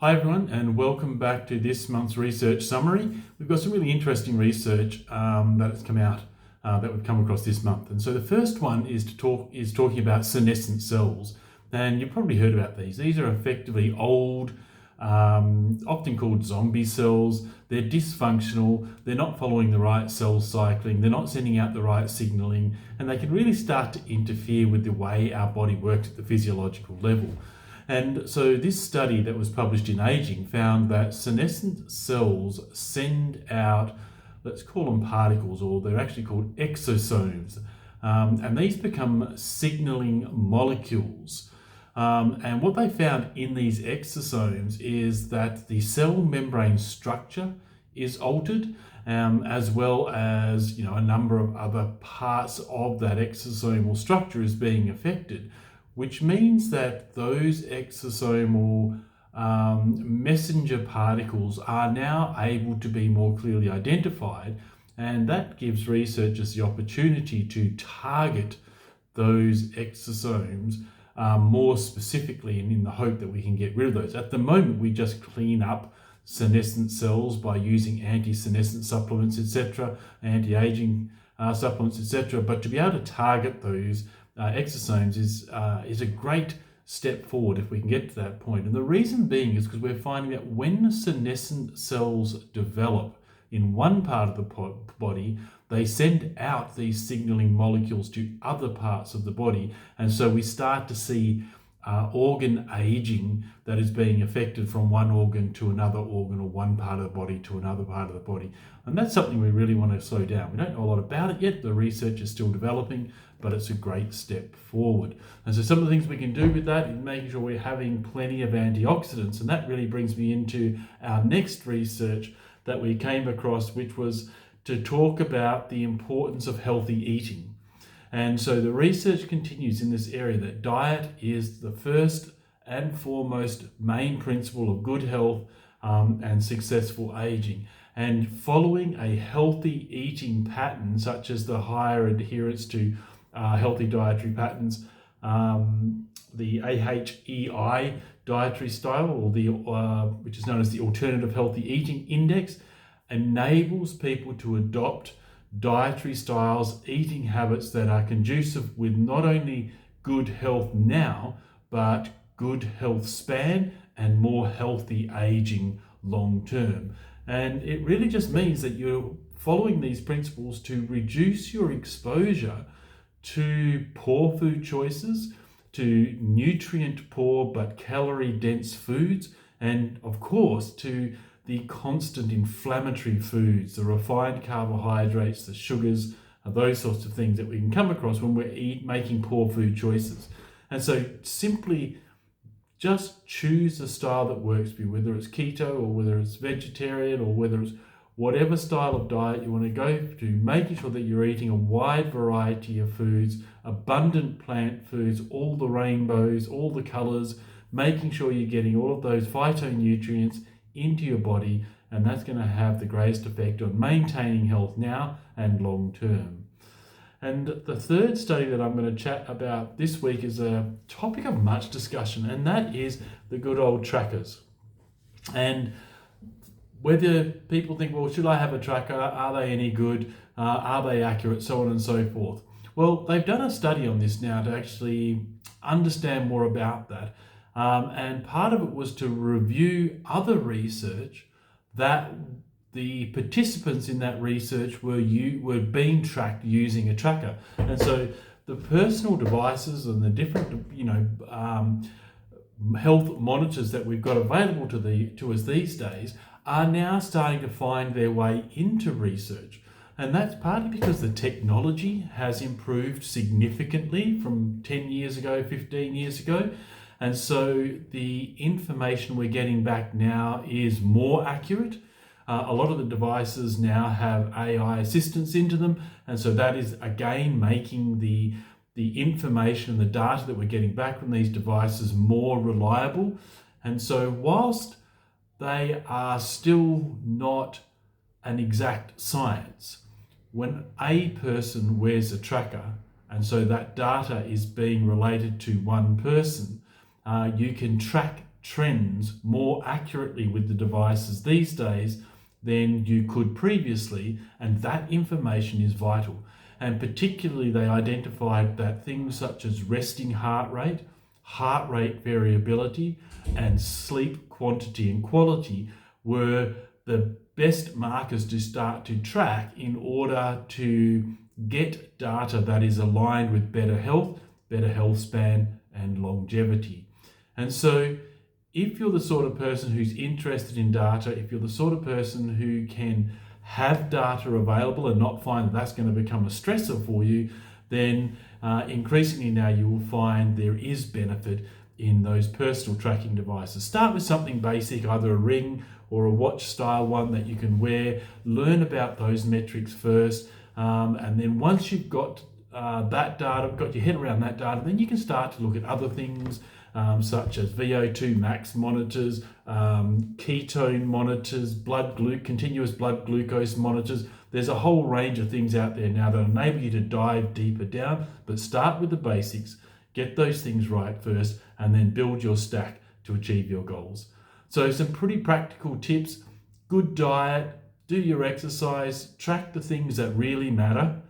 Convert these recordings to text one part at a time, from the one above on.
Hi everyone, and welcome back to this month's research summary. We've got some really interesting research that has come out that we've come across this month. And so the first one is talking about senescent cells, and you've probably heard about these. These are effectively old, often called zombie cells. They're dysfunctional. They're not following the right cell cycling. They're not sending out the right signaling, and they can really start to interfere with the way our body works at the physiological level. And so this study that was published in Aging found that senescent cells send out, let's call them particles, or they're actually called exosomes. And these become signaling molecules. And what they found in these exosomes is that the cell membrane structure is altered, as well as a number of other parts of that exosomal structure is being affected, which means that those exosomal messenger particles are now able to be more clearly identified, and that gives researchers the opportunity to target those exosomes more specifically, and in the hope that we can get rid of those. At the moment, we just clean up senescent cells by using anti-senescent supplements, etc., anti-aging supplements, etc., but to be able to target those exosomes is a great step forward if we can get to that point. And the reason being is because we're finding that when senescent cells develop in one part of the body, they send out these signaling molecules to other parts of the body. And so we start to see organ aging that is being affected from one organ to another organ, or one part of the body to another part of the body. And that's something we really want to slow down. We don't know a lot about it yet. The research is still developing, but it's a great step forward. And so some of the things we can do with that is making sure we're having plenty of antioxidants. And that really brings me into our next research that we came across, which was to talk about the importance of healthy eating. And so the research continues in this area that diet is the first and foremost main principle of good health and successful aging. And following a healthy eating pattern, such as the higher adherence to healthy dietary patterns, the AHEI dietary style, or which is known as the Alternative Healthy Eating Index, enables people to adopt dietary styles, eating habits that are conducive with not only good health now, but good health span and more healthy aging long term. And it really just means that you're following these principles to reduce your exposure to poor food choices, to nutrient poor but calorie dense foods, and of course to the constant inflammatory foods, the refined carbohydrates, the sugars, those sorts of things that we can come across when we're making poor food choices. And so simply just choose a style that works for you, whether it's keto or whether it's vegetarian or whether it's whatever style of diet you want to go to, making sure that you're eating a wide variety of foods, abundant plant foods, all the rainbows, all the colors, making sure you're getting all of those phytonutrients into your body, and that's going to have the greatest effect on maintaining health now and long term. And the third study that I'm going to chat about this week is a topic of much discussion, and that is the good old trackers. And whether people think, well, should I have a tracker? Are they any good? Are they accurate? So on and so forth. Well, they've done a study on this now to actually understand more about that. And part of it was to review other research that the participants in that research were being tracked using a tracker. And so the personal devices and the different health monitors that we've got available to us these days are now starting to find their way into research. And that's partly because the technology has improved significantly from 10 years ago, 15 years ago. And so the information we're getting back now is more accurate. A lot of the devices now have AI assistance into them. And so that is, again, making the information and the data that we're getting back from these devices more reliable. And so whilst they are still not an exact science, when a person wears a tracker, and so that data is being related to one person, you can track trends more accurately with the devices these days than you could previously, and that information is vital. And particularly they identified that things such as resting heart rate variability, and sleep quantity and quality were the best markers to start to track in order to get data that is aligned with better health span and longevity. And so if you're the sort of person who's interested in data, if you're the sort of person who can have data available and not find that that's going to become a stressor for you, then increasingly now you will find there is benefit in those personal tracking devices. Start with something basic, either a ring or a watch style one that you can wear. Learn about those metrics first, and then once you've got that data, got your head around that data, then you can start to look at other things such as VO2 max monitors, ketone monitors, continuous blood glucose monitors. There's a whole range of things out there now that enable you to dive deeper down, but start with the basics, get those things right first, and then build your stack to achieve your goals. So some pretty practical tips: good diet, do your exercise, track the things that really matter,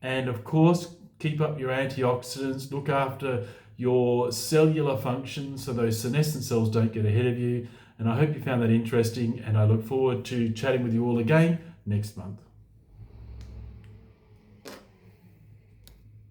and of course, keep up your antioxidants, look after your cellular function so those senescent cells don't get ahead of you. And I hope you found that interesting, and I look forward to chatting with you all again next month.